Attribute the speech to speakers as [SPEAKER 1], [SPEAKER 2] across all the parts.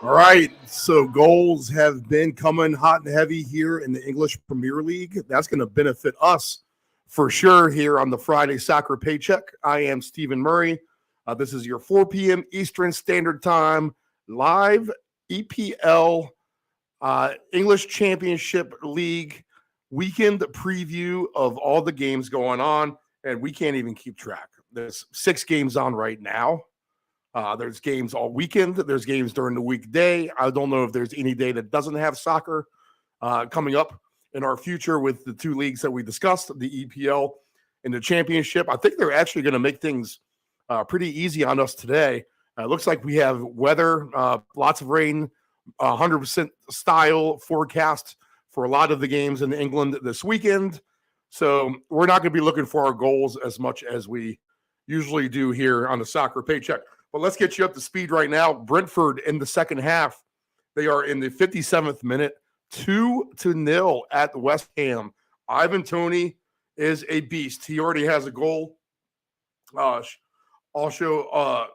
[SPEAKER 1] All right, so goals have been coming hot and heavy here in the English Premier League. That's going to benefit us for sure here on the Friday Soccer Paycheck. I am Stephen Murray. This is your 4 p.m. Eastern Standard Time live EPL English Championship League weekend preview of all the games going on, and we can't even keep track. There's 6 games on right now. There's games all weekend. There's games during the weekday. I don't know if there's any day that doesn't have soccer coming up in our future with the 2 leagues that we discussed, the EPL and the championship. I think they're actually going to make things pretty easy on us today. It looks like we have weather, lots of rain, 100% style forecast for a lot of the games in England this weekend. So we're not going to be looking for our goals as much as we usually do here on the Soccer Paycheck. But let's get you up to speed right now. Brentford in the second half. They are in the 57th minute, 2-0 at West Ham. Ivan Toney is a beast. He already has a goal. Also,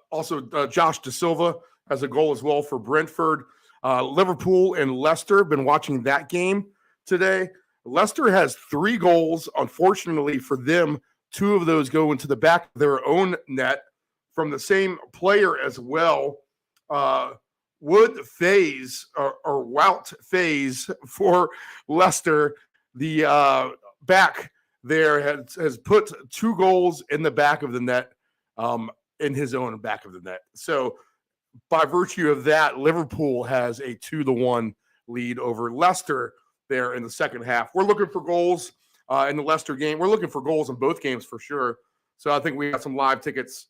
[SPEAKER 1] Josh De Silva has a goal as well for Brentford. Liverpool and Leicester, been watching that game today. Leicester has 3 goals. Unfortunately for them, 2 of those go into the back of their own net from the same player as well. Wout Faes for Leicester, the back there has put 2 goals in the back of the net, in his own back of the net. So by virtue of that, Liverpool has a 2-1 lead over Leicester there in the second half. We're looking for goals in the Leicester game. We're looking for goals in both games for sure. So I think we got some live tickets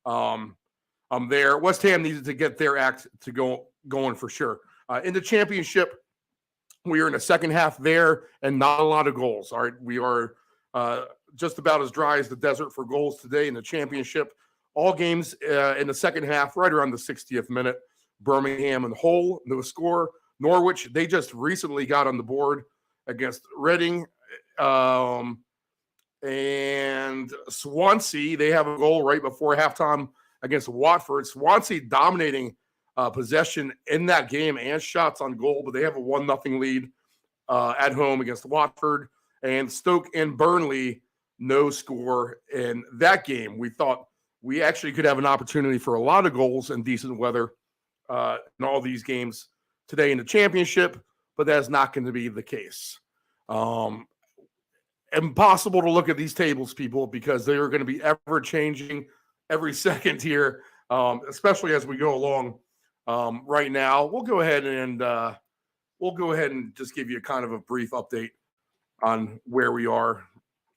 [SPEAKER 1] there. West Ham needed to get their act to going for sure. In the championship, we are in the second half there and not a lot of goals. All right, we are just about as dry as the desert for goals today in the championship. All games in the second half, right around the 60th minute. Birmingham and Hull, no score. Norwich, they just recently got on the board against Reading. And Swansea, they have a goal right before halftime against Watford. Swansea dominating possession in that game and shots on goal, but they have a 1-0 lead at home against Watford. And Stoke and Burnley, no score in that game. We thought we actually could have an opportunity for a lot of goals and decent weather in all these games today in the championship, but that's not going to be the case. Impossible to look at these tables, people, because they are going to be ever changing every second here, especially as we go along. Right now, we'll go ahead and just give you a kind of a brief update on where we are.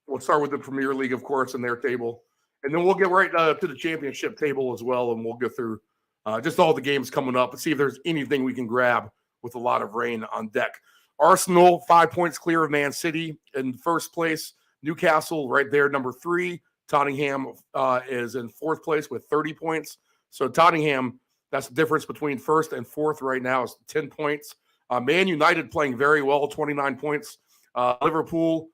[SPEAKER 1] We'll start with the Premier League, of course, and their table, and then we'll get right to the championship table as well, and we'll go through just all the games coming up and see if there's anything we can grab with a lot of rain on deck. Arsenal, 5 points clear of Man City in first place. Newcastle right there, number 3. Tottenham is in fourth place with 30 points. So Tottenham, that's the difference between first and fourth right now is 10 points. Man United playing very well, 29 points. Liverpool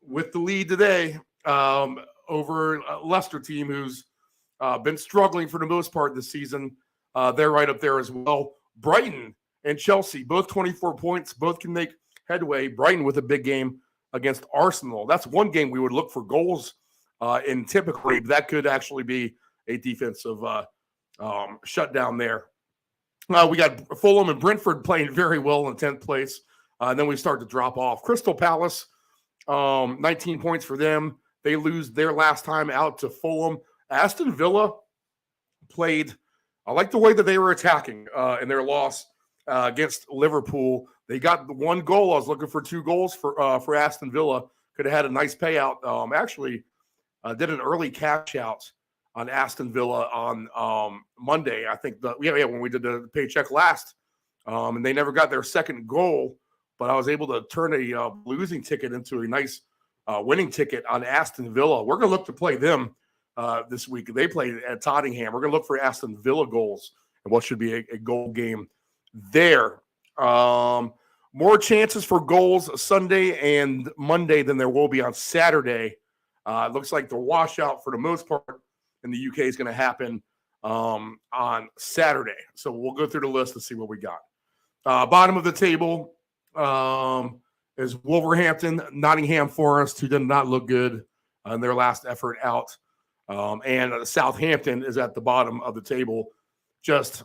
[SPEAKER 1] with the lead today over Leicester team, who's been struggling for the most part this season. They're right up there as well. Brighton and Chelsea, both 24 points, both can make headway. Brighton with a big game against Arsenal. That's one game we would look for goals in typically. That could actually be a defensive shutdown there. We got Fulham and Brentford playing very well in 10th place. Then we start to drop off. Crystal Palace, 19 points for them. They lose their last time out to Fulham. Aston Villa played, I like the way that they were attacking in their loss against Liverpool. They got the 1 goal. I was looking for 2 goals for Aston Villa. Could have had a nice payout. Actually, did an early cash out on Aston Villa on Monday. I think when we did the paycheck last, and they never got their second goal. But I was able to turn a losing ticket into a nice winning ticket on Aston Villa. We're going to look to play them this week. They play at Tottenham. We're going to look for Aston Villa goals and what should be a goal game there. More chances for goals Sunday and Monday than there will be on Saturday. It looks like the washout for the most part in the UK is going to happen on Saturday. So we'll go through the list and see what we got. Bottom of the table is Wolverhampton, Nottingham Forest, who did not look good in their last effort out. And Southampton is at the bottom of the table. Just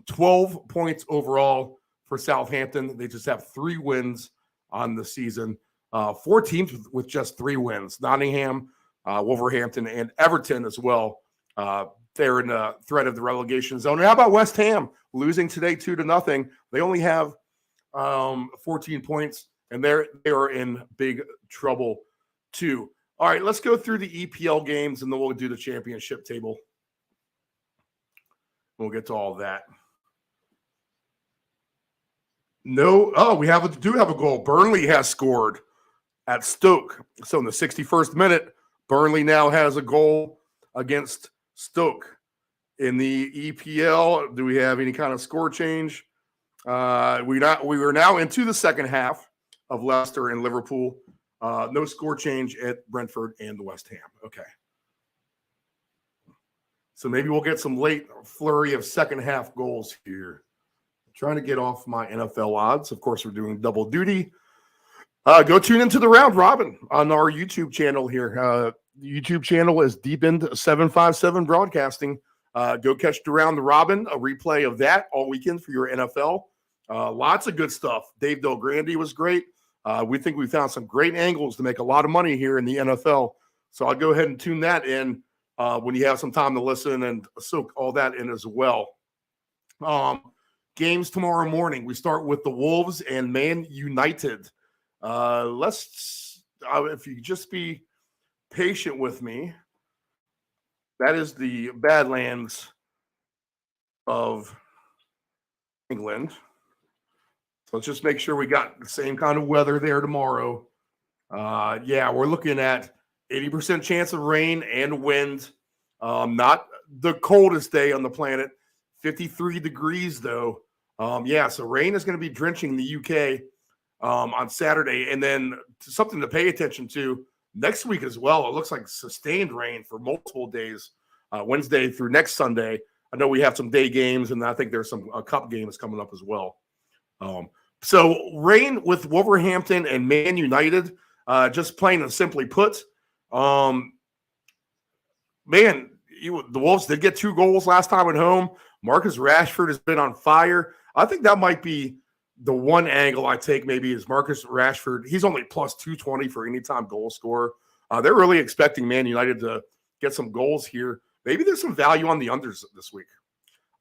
[SPEAKER 1] 12 points overall for Southampton. They just have 3 wins on the season. 4 teams with just 3 wins. Nottingham, Wolverhampton, and Everton as well. They're in the threat of the relegation zone. And how about West Ham losing today 2-0? They only have 14 points, and they are in big trouble too. All right, let's go through the EPL games, and then we'll do the championship table. We'll get to all of that. We do have a goal. Burnley has scored at Stoke. So in the 61st minute, Burnley now has a goal against Stoke. In the EPL, do we have any kind of score change? We are now into the second half of Leicester and Liverpool. No score change at Brentford and West Ham. Okay. So maybe we'll get some late flurry of second half goals here. I'm trying to get off my NFL odds. Of course, we're doing double duty. Go tune into the round robin on our YouTube channel here. The YouTube channel is Deep End 757 Broadcasting. Go catch the round robin, a replay of that all weekend for your NFL. Lots of good stuff. Dave Del Grande was great. We think we found some great angles to make a lot of money here in the NFL. So I'll go ahead and tune that in when you have some time to listen and soak all that in as well. Games tomorrow morning. We start with the Wolves and Man United. If you just be patient with me. That is the Badlands of England. So let's just make sure we got the same kind of weather there tomorrow. We're looking at 80% chance of rain and wind. Not the coldest day on the planet. 53 degrees, though. So rain is going to be drenching the UK on Saturday. And then something to pay attention to next week as well. It looks like sustained rain for multiple days, Wednesday through next Sunday. I know we have some day games, and I think there's some cup games coming up as well. So rain with Wolverhampton and Man United, just plain and simply put. The Wolves did get 2 goals last time at home. Marcus Rashford has been on fire. I think that might be the one angle I take maybe is Marcus Rashford. He's only plus 220 for anytime goal scorer. They're really expecting Man United to get some goals here. Maybe there's some value on the unders this week.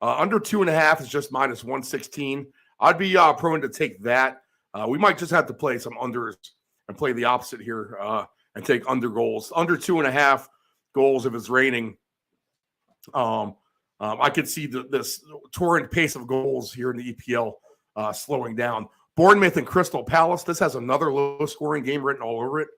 [SPEAKER 1] Under 2.5 is just minus 116. I'd be prone to take that. We might just have to play some unders and play the opposite here and take under goals. Under 2.5 goals if it's raining. I could see this torrent pace of goals here in the EPL slowing down. Bournemouth and Crystal Palace. This has another low-scoring game written all over it.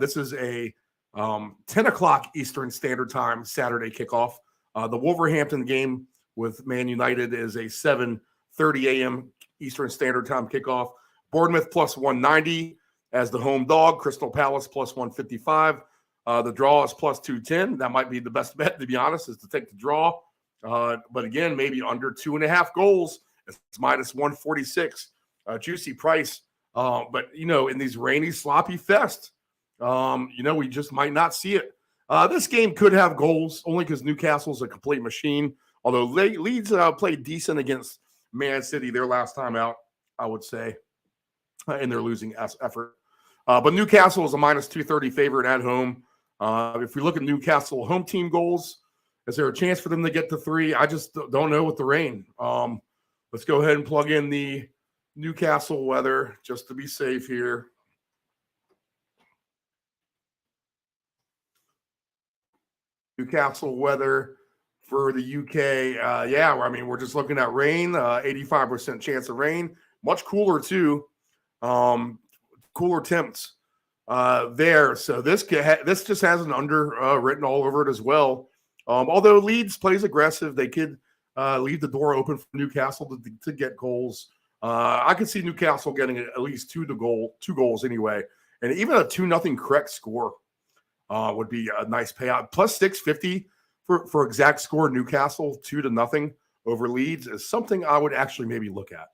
[SPEAKER 1] This is a 10 o'clock Eastern Standard Time Saturday kickoff. The Wolverhampton game with Man United is a 7:30 a.m. Eastern Standard Time kickoff. Bournemouth plus 190 as the home dog. Crystal Palace plus 155. The draw is plus 210. That might be the best bet, to be honest, is to take the draw. But again, maybe under 2.5 goals. It's minus 146. Juicy price. But, in these rainy, sloppy fests, we just might not see it. This game could have goals only because Newcastle's a complete machine. Although Leeds played decent against Man City their last time out, I would say, in their losing effort. But Newcastle is a minus 230 favorite at home. If we look at Newcastle home team goals, is there a chance for them to get to 3? I just don't know with the rain. Let's go ahead and plug in the Newcastle weather just to be safe here. Newcastle weather for the UK. We're just looking at rain, 85% chance of rain. Much cooler, too. Cooler temps there. So this just has an under written all over it as well. Although Leeds plays aggressive, they could leave the door open for Newcastle to get goals. I could see Newcastle getting at least two goals anyway. And even a 2-0 correct score would be a nice payout. Plus 650 for exact score, Newcastle 2-0 over Leeds is something I would actually maybe look at.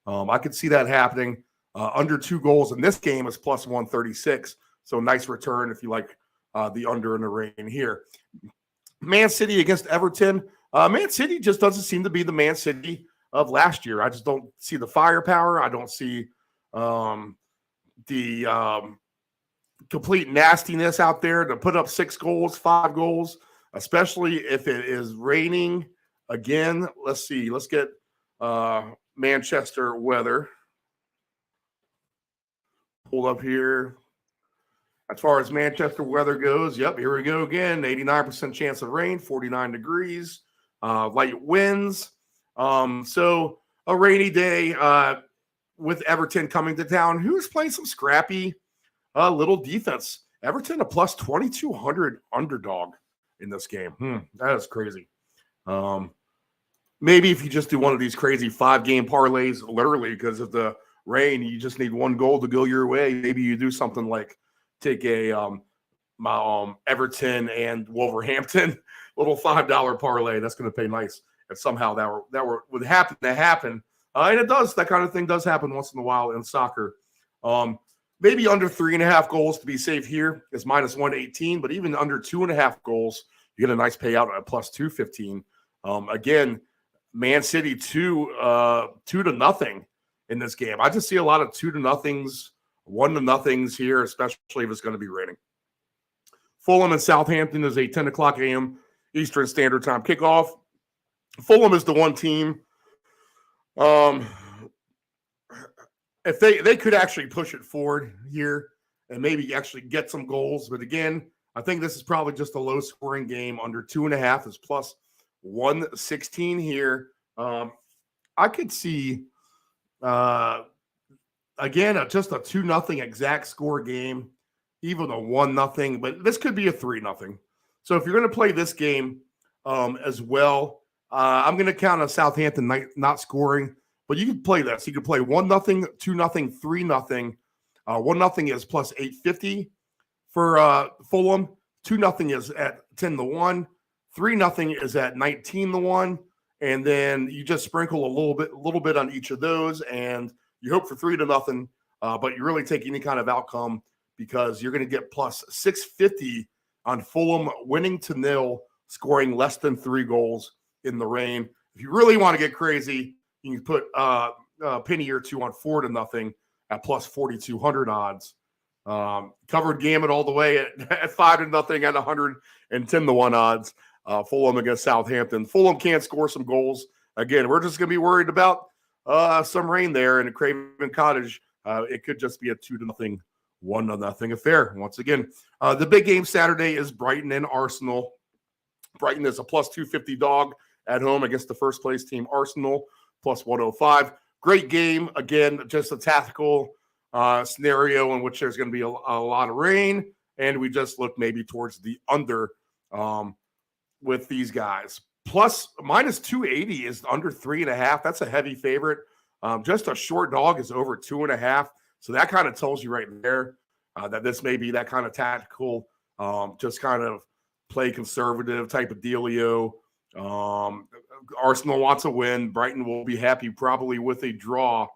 [SPEAKER 1] I could see that happening. Under 2 goals in this game is plus 136. So nice return if you like the under in the rain here. Man City against Everton. Man City just doesn't seem to be the Man City of last year. I just don't see the firepower. I don't see the complete nastiness out there to put up 6 goals, 5 goals, especially if it is raining again. Let's see. Let's get Manchester weather pulled up here. As far as Manchester weather goes, yep, here we go again. 89% chance of rain, 49 degrees, light winds. So a rainy day with Everton coming to town. Who's playing some scrappy little defense? Everton a plus 2,200 underdog in this game. That is crazy. Maybe if you just do one of these crazy 5-game parlays, literally because of the rain, you just need 1 goal to go your way. Maybe you do something like take a Everton and Wolverhampton little $5 parlay. That's going to pay nice. And somehow that would happen to happen. And it does. That kind of thing does happen once in a while in soccer. Maybe under 3.5 goals to be safe here is minus 118. But even under 2.5 goals, you get a nice payout at plus 215. Again, Man City 2-0 in this game. I just see a lot of 2-0s, 1-0s here, especially if it's going to be raining. Fulham and Southampton is a 10 o'clock a.m. Eastern Standard Time kickoff. Fulham is the one team. If they could actually push it forward here and maybe actually get some goals, but again, I think this is probably just a low-scoring game. Under 2.5 is plus 116 here. I could see again just a 2-0 exact score game, even a 1-0, but this could be a 3-0. So if you're going to play this game as well, I'm going to count on Southampton not scoring, but you can play this. You can play 1-0, 2-0, 3-0. 1-0 is plus 850 for Fulham. 2-0 is at 10-1. 3-0 is at 19-1. And then you just sprinkle a little bit on each of those, and you hope for 3-0. But you really take any kind of outcome because you're going to get plus 650 on Fulham winning to 0, scoring less than 3 goals in the rain. If you really want to get crazy, you can put a penny or two on 4-0 at plus 4,200 odds. Covered gamut all the way at 5-0 at 110-1 odds. Fulham against Southampton. Fulham can't score some goals. Again, we're just going to be worried about some rain there in a Craven Cottage. It could just be a 2-0, 1-0 affair. Once again, the big game Saturday is Brighton and Arsenal. Brighton is a plus 250 dog at home against the first place team Arsenal, plus 105. Great game. Again, just a tactical scenario in which there's going to be a lot of rain, and we just look maybe towards the under with these guys. Plus minus 280 is under 3.5. That's a heavy favorite. Just a short dog is over 2.5. So that kind of tells you right there that this may be that kind of tactical, just kind of play conservative type of dealio. Arsenal wants a win. Brighton will be happy probably with a draw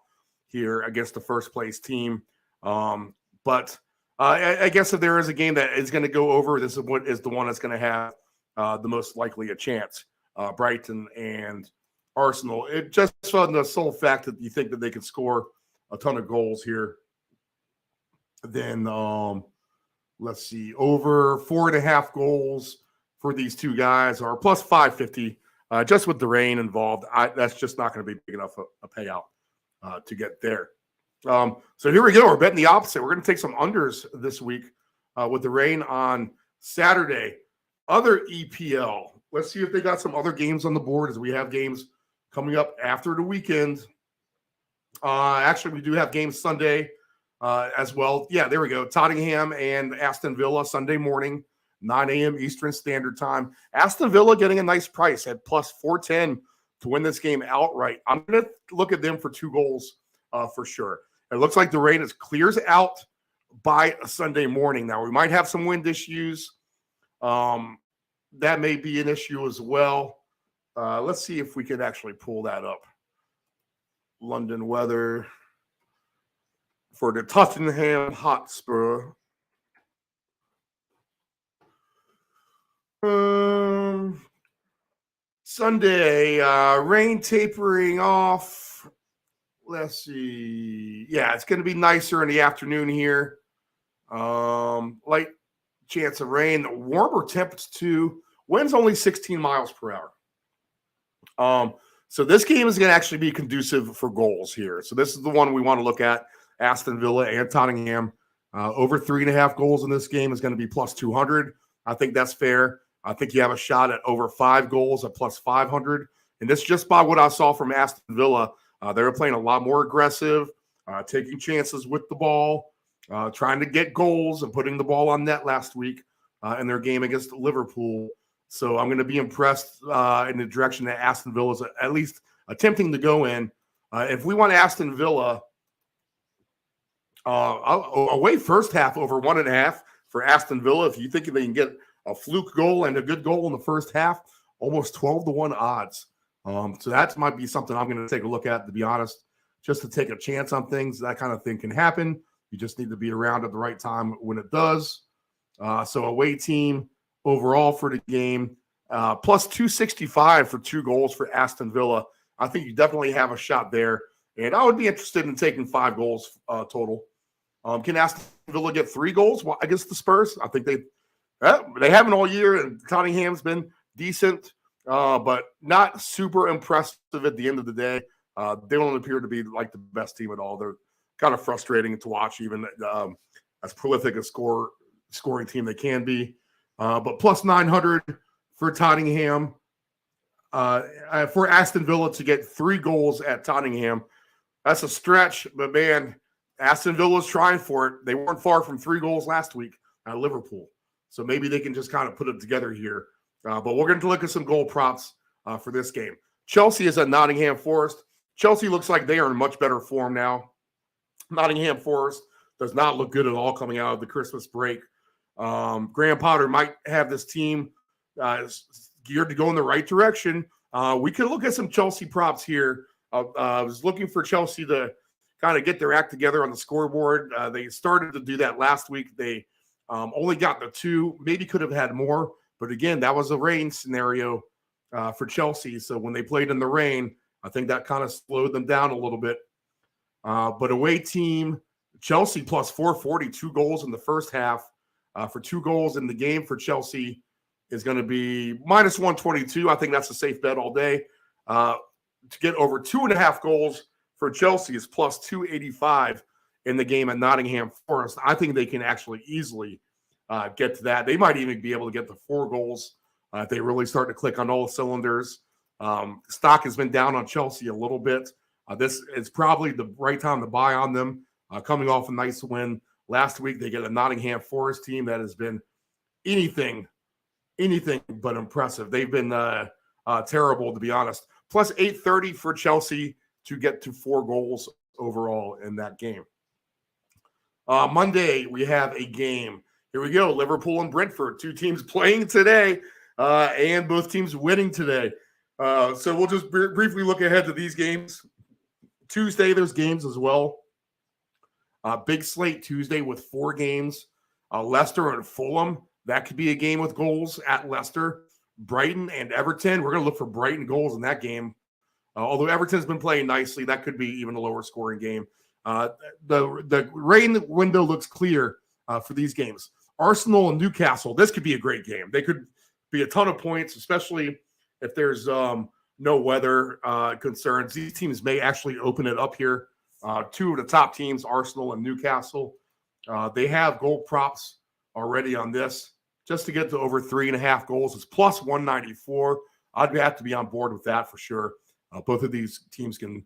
[SPEAKER 1] here against the first place team. But I guess if there is a game that is going to go over, this is what is the one that's going to have the most likely a chance. Brighton and Arsenal. It just on the sole fact that you think that they could score a ton of goals here. Then let's see, over 4.5 goals for these two guys are plus 550. Just with the rain involved, that's just not going to be big enough a payout to get there. So here we go. We're betting the opposite. We're going to take some unders this week with the rain on Saturday. Other EPL. Let's see if they got some other games on the board as we have games coming up after the weekend. Actually, we do have games Sunday as well. Yeah, there we go. Tottenham and Aston Villa Sunday morning, 9 a.m. Eastern Standard Time. Aston Villa getting a nice price at plus 410 to win this game outright. I'm going to look at them for 2 goals for sure. It looks like the rain clears out by Sunday morning. Now, we might have some wind issues that may be an issue as well. Let's see if we can actually pull that up. London weather for the Tottenham Hotspur. Sunday, rain tapering off. Let's see. Yeah, it's going to be nicer in the afternoon here. Light chance of rain. Warmer temps too. Wind's only 16 miles per hour. So this game is going to actually be conducive for goals here. So this is the one we want to look at. Aston Villa and Tottenham. Over 3.5 goals in this game is going to be plus 200. I think that's fair. I think you have a shot at over 5 goals at plus 500. And this just by what I saw from Aston Villa. They were playing a lot more aggressive, taking chances with the ball, trying to get goals and putting the ball on net last week in their game against Liverpool. So I'm going to be impressed in the direction that Aston Villa is at least attempting to go in. If we want Aston Villa away first half over 1.5 for Aston Villa, if you think they can get a fluke goal and a good goal in the first half, almost 12-1 odds. So that might be something I'm going to take a look at, to be honest, just to take a chance on things. That kind of thing can happen. You just need to be around at the right time when it does. So away team overall for the game, plus 265 for 2 goals for Aston Villa. I think you definitely have a shot there. And I would be interested in taking 5 goals total. Can Aston Villa get 3 goals against the Spurs? I think they haven't all year, and Tottenham's been decent. But not super impressive at the end of the day. They don't appear to be like the best team at all. They're kind of frustrating to watch, even as prolific a scoring team they can be. But plus 900 for Tottenham. For Aston Villa to get 3 goals at Tottenham, that's a stretch. But, man, Aston Villa's trying for it. They weren't far from 3 goals last week at Liverpool. So maybe they can just kind of put it together here. But we're going to look at some goal props for this game. Chelsea is at Nottingham Forest. Chelsea looks like they are in much better form now. Nottingham Forest does not look good at all coming out of the Christmas break. Graham Potter might have this team geared to go in the right direction. We could look at some Chelsea props here. I was looking for Chelsea to kind of get their act together on the scoreboard. They started to do that last week. They only got the 2, maybe could have had more. But again, that was a rain scenario for Chelsea. So when they played in the rain, I think that kind of slowed them down a little bit. But away team, Chelsea plus 440, 2 goals in the first half. For 2 goals in the game for Chelsea is going to be minus 122. I think that's a safe bet all day. To get over 2.5 goals for Chelsea is plus 285 in the game at Nottingham Forest. I think they can actually easily get to that. They might even be able to get to 4 goals if they really start to click on all cylinders. Stock has been down on Chelsea a little bit. This is probably the right time to buy on them. Coming off a nice win last week, they get a Nottingham Forest team that has been anything but impressive. They've been terrible, to be honest. Plus 830 for Chelsea to get to 4 goals overall in that game. Monday, we have a game. Here we go, Liverpool and Brentford, 2 teams playing today, and both teams winning today. So we'll just briefly look ahead to these games. Tuesday, there's games as well. Big slate Tuesday with 4 games. Leicester and Fulham, that could be a game with goals at Leicester. Brighton and Everton, we're going to look for Brighton goals in that game. Although Everton's been playing nicely, that could be even a lower scoring game. The rain window looks clear for these games. Arsenal and Newcastle, this could be a great game. They could be a ton of points, especially if there's no weather concerns. These teams may actually open it up here. 2 of the top teams, Arsenal and Newcastle, they have goal props already on this. Just to get to over 3.5 goals is plus 194. I'd have to be on board with that for sure. Both of these teams can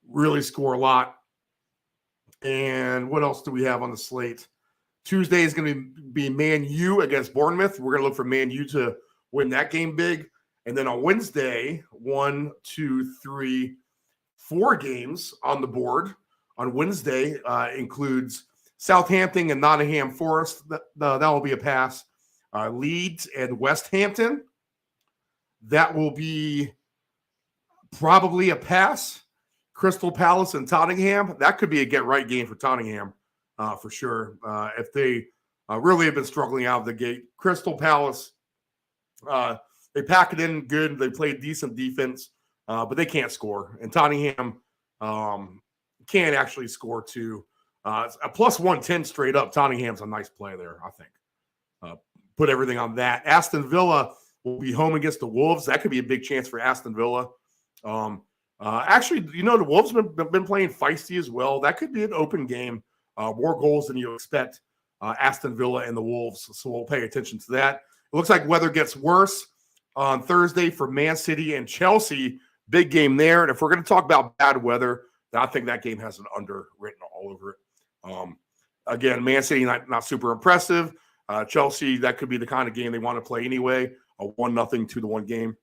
[SPEAKER 1] really score a lot. And what else do we have on the slate? Tuesday is going to be Man U against Bournemouth. We're going to look for Man U to win that game big. And then on Wednesday, 1, 2, 3, 4 games on the board. On Wednesday includes Southampton and Nottingham Forest. That will be a pass. Leeds and West Hampton. That will be probably a pass. Crystal Palace and Tottenham. That could be a get-right game for Tottenham for sure. If they really have been struggling out of the gate. Crystal Palace, they pack it in good. They play decent defense, but they can't score. And Tottenham can actually score too. A plus 110 straight up. Tottenham's a nice play there, I think. Put everything on that. Aston Villa will be home against the Wolves. That could be a big chance for Aston Villa. Actually, the Wolves have been playing feisty as well. That could be an open game. More goals than you expect. Aston Villa and the Wolves. So we'll pay attention to that. It looks like weather gets worse on Thursday for Man City and Chelsea. Big game there. And if we're going to talk about bad weather, then I think that game has an under written all over it. Again, Man City not super impressive. Chelsea, that could be the kind of game they want to play anyway. A 1-0 2-1 game.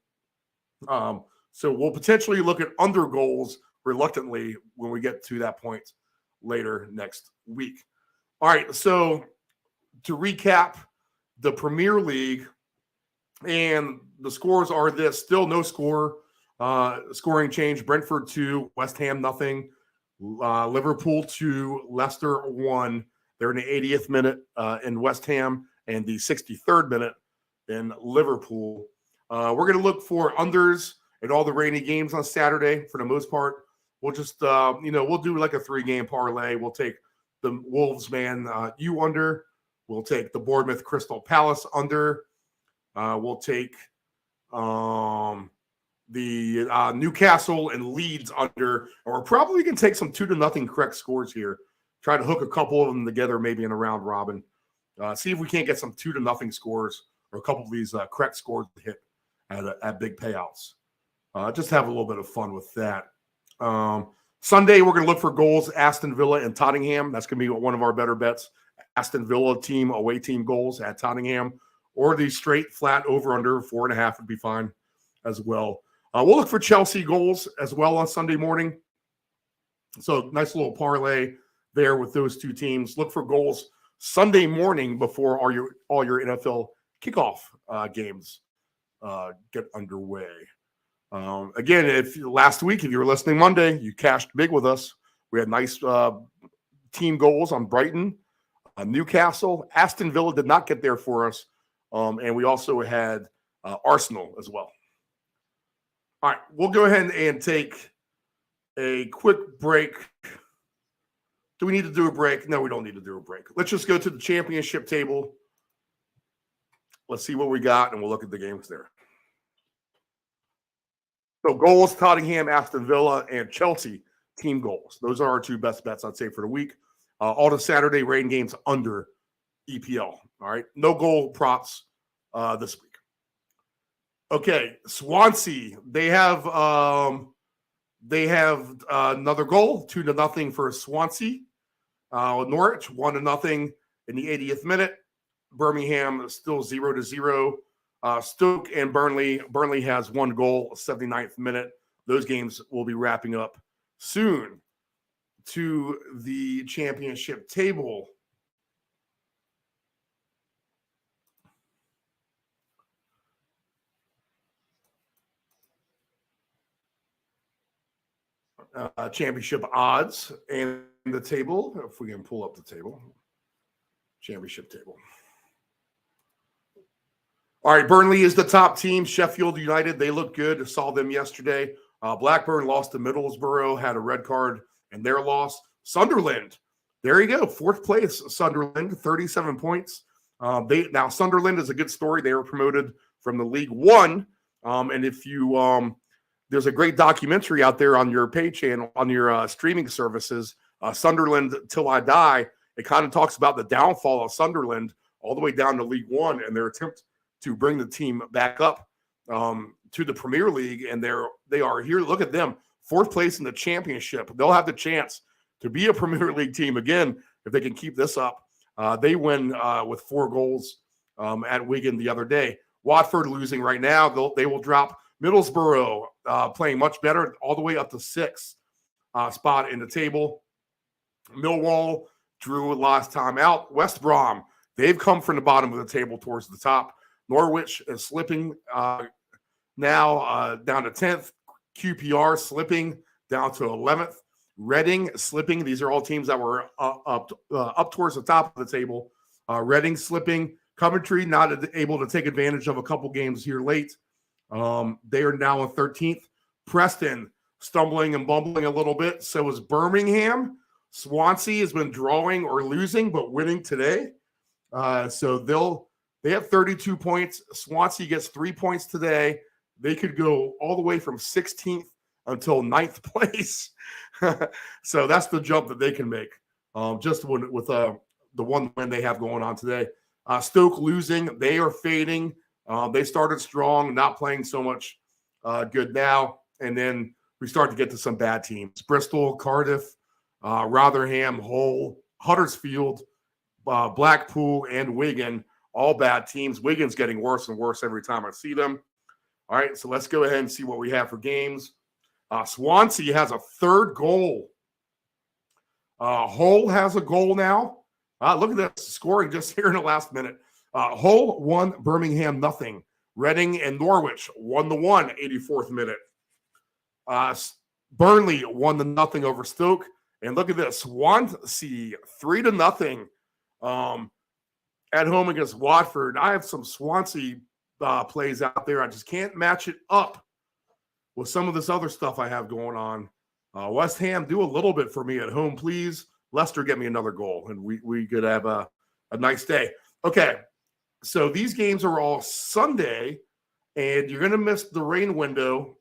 [SPEAKER 1] So we'll potentially look at under goals reluctantly when we get to that point later next week. All right, so to recap the Premier League, and the scores are this. Still no scoring change. Brentford 2, West Ham nothing. Liverpool 2, Leicester 1. They're in the 80th minute in West Ham and the 63rd minute in Liverpool. We're going to look for unders in all the rainy games on Saturday for the most part. We'll just, we'll do like a 3-game parlay. We'll take the Wolves U under. We'll take the Bournemouth Crystal Palace under. We'll take the Newcastle and Leeds under. Or probably we can take some 2-0 correct scores here. Try to hook a couple of them together maybe in a round robin. See if we can't get some 2-0 scores or a couple of these correct scores to hit at big payouts. Just have a little bit of fun with that. Sunday, we're going to look for goals, Aston Villa and Tottenham. That's going to be one of our better bets. Aston Villa away team goals at Tottenham, or the straight flat over-under 4.5 would be fine as well. We'll look for Chelsea goals as well on Sunday morning. So nice little parlay there with those two teams. Look for goals Sunday morning before all your NFL kickoff games get underway. Again, last week, if you were listening Monday, you cashed big with us. We had nice team goals on Brighton, Newcastle. Aston Villa did not get there for us. And we also had Arsenal as well. All right, we'll go ahead and take a quick break. Do we need to do a break? No, we don't need to do a break. Let's just go to the championship table. Let's see what we got, and we'll look at the games there. So goals, Tottenham, Aston Villa, and Chelsea team goals. Those are our two best bets, I'd say, for the week. All the Saturday rain games under EPL. All right, no goal props this week. Okay, Swansea. They have another goal, 2-0 for Swansea. Norwich 1-0 in the 80th minute. Birmingham still 0-0. Stoke and Burnley. Burnley has one goal, 79th minute. Those games will be wrapping up soon. To the championship table. Championship odds and the table. If we can pull up the table. Championship table. All right, Burnley is the top team. Sheffield United, they look good. I saw them yesterday. Blackburn lost to Middlesbrough, had a red card in their loss. Sunderland, there you go. 4th place, Sunderland, 37 points. Now, Sunderland is a good story. They were promoted from the League One. And if you there's a great documentary out there on your pay channel, on your streaming services, Sunderland Till I Die. It kind of talks about the downfall of Sunderland all the way down to League One and their attempt to bring the team back up to the Premier League. And they are here. Look at them, 4th place in the championship. They'll have the chance to be a Premier League team again if they can keep this up. They win with 4 goals at Wigan the other day. Watford losing right now. They will drop. Middlesbrough playing much better, all the way up to 6th spot in the table. Millwall drew last time out. West Brom, they've come from the bottom of the table towards the top. Norwich is slipping now down to 10th. QPR slipping down to 11th. Reading slipping. These are all teams that were up towards the top of the table. Reading slipping. Coventry not able to take advantage of a couple games here late. They are now in 13th. Preston stumbling and bumbling a little bit. So is Birmingham. Swansea has been drawing or losing, but winning today. So they have 32 points. Swansea gets 3 points today. They could go all the way from 16th until 9th place. So that's the jump that they can make. Just with the one win they have going on today. Stoke losing. They are fading. They started strong, not playing so much good now. And then we start to get to some bad teams. Bristol, Cardiff, Rotherham, Hull, Huddersfield, Blackpool, and Wigan, all bad teams. Wigan's getting worse and worse every time I see them. All right, so let's go ahead and see what we have for games. Swansea has a third goal. Hull has a goal now. Look at this scoring just here in the last minute. Hull 1, Birmingham 0. Reading and Norwich 1-1, 84th minute. Burnley 1-0 over Stoke. And look at this, Swansea 3-0 at home against Watford. I have some Swansea plays out there. I just can't match it up with some of this other stuff I have going on. West Ham, do a little bit for me at home, please. Leicester, get me another goal, and we could have a nice day. Okay, so these games are all Sunday, and you're going to miss the rain window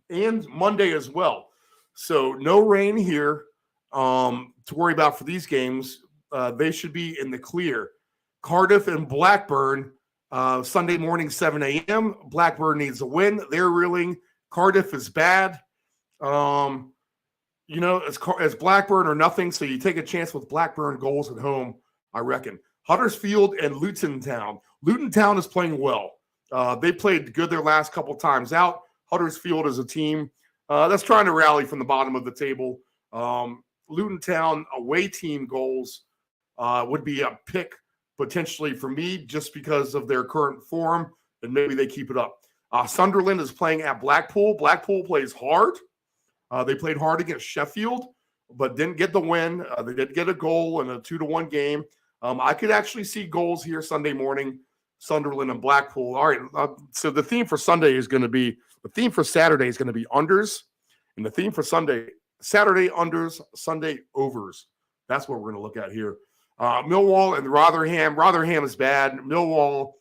[SPEAKER 1] and Monday as well. So no rain here to worry about for these games. They should be in the clear. Cardiff and Blackburn, Sunday morning, 7 a.m. Blackburn needs a win. They're reeling. Cardiff is bad. It's Blackburn or nothing, so you take a chance with Blackburn goals at home, I reckon. Huddersfield and Luton Town. Luton Town is playing well. They played good their last couple times out. Huddersfield is a team that's trying to rally from the bottom of the table. Luton Town away team goals would be a pick potentially for me just because of their current form, and maybe they keep it up. Sunderland is playing at Blackpool. Blackpool plays hard. They played hard against Sheffield, but didn't get the win. They did get a goal in a 2-1 game. I could actually see goals here Sunday morning, Sunderland and Blackpool. All right, so the theme for Saturday is going to be unders, and the theme for Saturday unders, Sunday overs. That's what we're going to look at here. Millwall and Rotherham. Rotherham is bad. Millwall,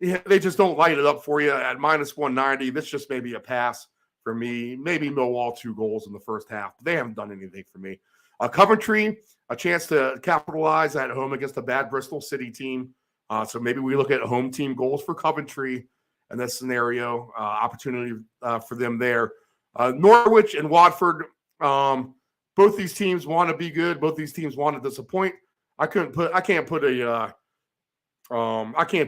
[SPEAKER 1] they just don't light it up for you at minus 190. This just may be a pass for me. Maybe Millwall 2 goals in the first half, but they haven't done anything for me. Coventry, a chance to capitalize at home against a bad Bristol City team. So maybe we look at home team goals for Coventry in this scenario, opportunity for them there. Norwich and Watford, both these teams want to be good. Both these teams want to disappoint. I can't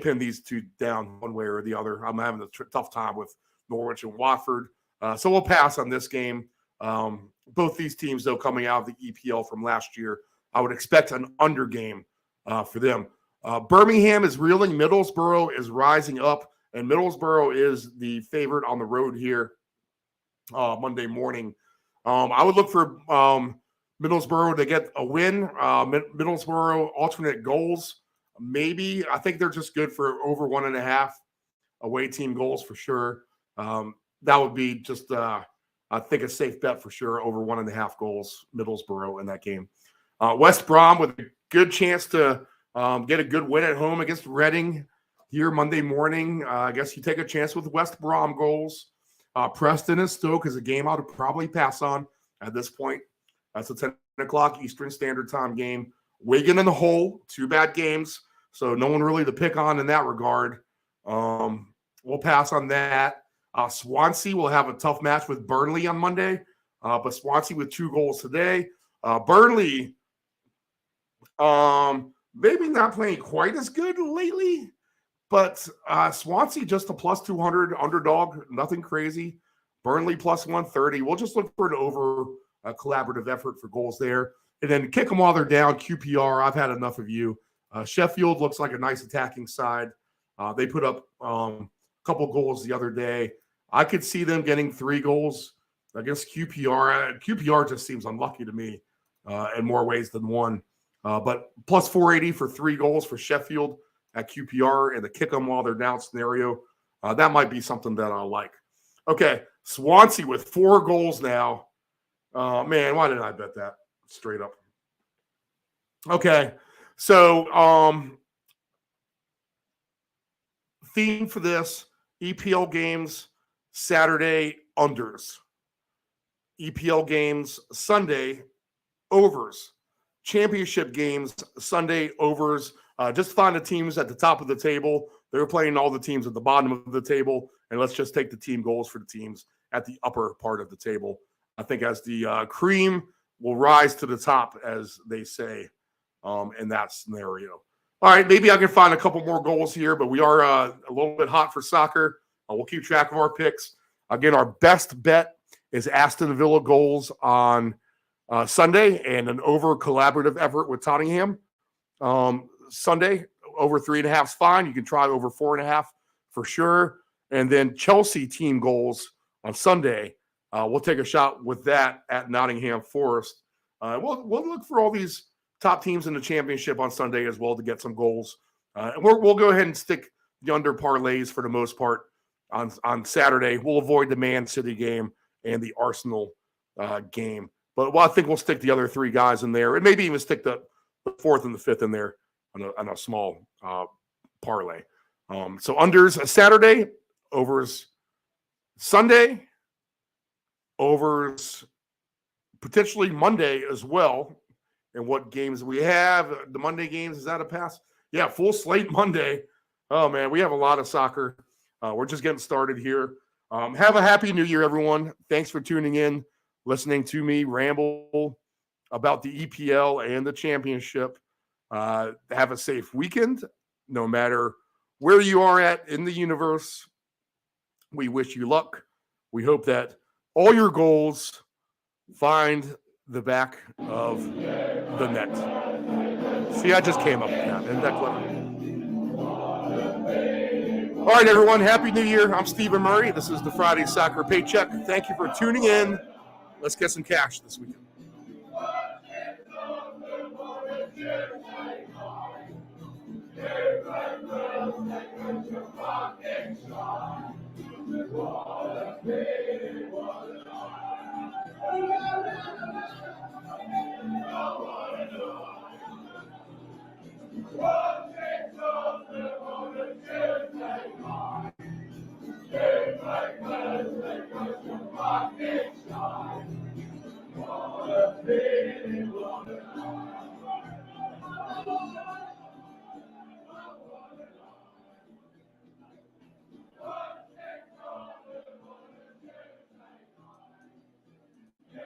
[SPEAKER 1] pin these two down one way or the other. I'm having a tough time with Norwich and Watford. So we'll pass on this game. Both these teams, though, coming out of the EPL from last year, I would expect an under game for them. Birmingham is reeling. Middlesbrough is rising up, and Middlesbrough is the favorite on the road here Monday morning. I would look for Middlesbrough to get a win. Middlesbrough alternate goals, maybe. I think they're just good for over 1.5 away team goals for sure. That would be just, I think, a safe bet for sure. Over 1.5 goals, Middlesbrough in that game. West Brom with a good chance to get a good win at home against Reading here Monday morning. I guess you take a chance with West Brom goals. Preston and Stoke is a game I would probably pass on at this point. That's a 10 o'clock Eastern Standard Time game. Wigan and the Hull, 2 bad games, so no one really to pick on in that regard. We'll pass on that. Swansea will have a tough match with Burnley on Monday, but Swansea with 2 goals today. Burnley, maybe not playing quite as good lately, but Swansea just a plus 200 underdog, nothing crazy. Burnley plus 130. We'll just look for an over collaborative effort for goals there. And then kick them while they're down. QPR, I've had enough of you. Sheffield looks like a nice attacking side. They put up a couple goals the other day. I could see them getting 3 goals against QPR. QPR just seems unlucky to me in more ways than one. But plus 480 for 3 goals for Sheffield at QPR and the kick them while they're down scenario. That might be something that I like. Okay, Swansea with 4 goals now. Man, why didn't I bet that straight up? Okay, so theme for this, EPL games, Saturday, unders. EPL games, Sunday, overs. Championship games, Sunday, overs. Just find the teams at the top of the table. They're playing all the teams at the bottom of the table, and let's just take the team goals for the teams at the upper part of the table. I think as the cream will rise to the top, as they say, in that scenario. All right, maybe I can find a couple more goals here, but we are a little bit hot for soccer. We'll keep track of our picks. Again, our best bet is Aston Villa goals on Sunday and an over collaborative effort with Tottenham. Sunday, over 3.5 is fine. You can try over 4.5 for sure. And then Chelsea team goals on Sunday. We'll take a shot with that at Nottingham Forest. We'll look for all these top teams in the championship on Sunday as well to get some goals. And we'll go ahead and stick the under parlays for the most part on Saturday. We'll avoid the Man City game and the Arsenal game. But I think we'll stick the other 3 guys in there and maybe even stick the 4th and the 5th in there on a small parlay. So unders Saturday, overs Sunday, overs potentially Monday as well. And what games we have, the Monday games, is that a pass? Yeah, full slate Monday. Oh, man, we have a lot of soccer. We're just getting started here. Have a happy new year, everyone. Thanks for tuning in, listening to me ramble about the EPL and the championship. Have a safe weekend, no matter where you are at in the universe. We wish you luck. We hope that all your goals find the back of the net. See, I just came up with that. Isn't that clever? All right, everyone. Happy New Year. I'm Stephen Murray. This is the Friday Soccer Paycheck. Thank you for tuning in. Let's get some cash this weekend.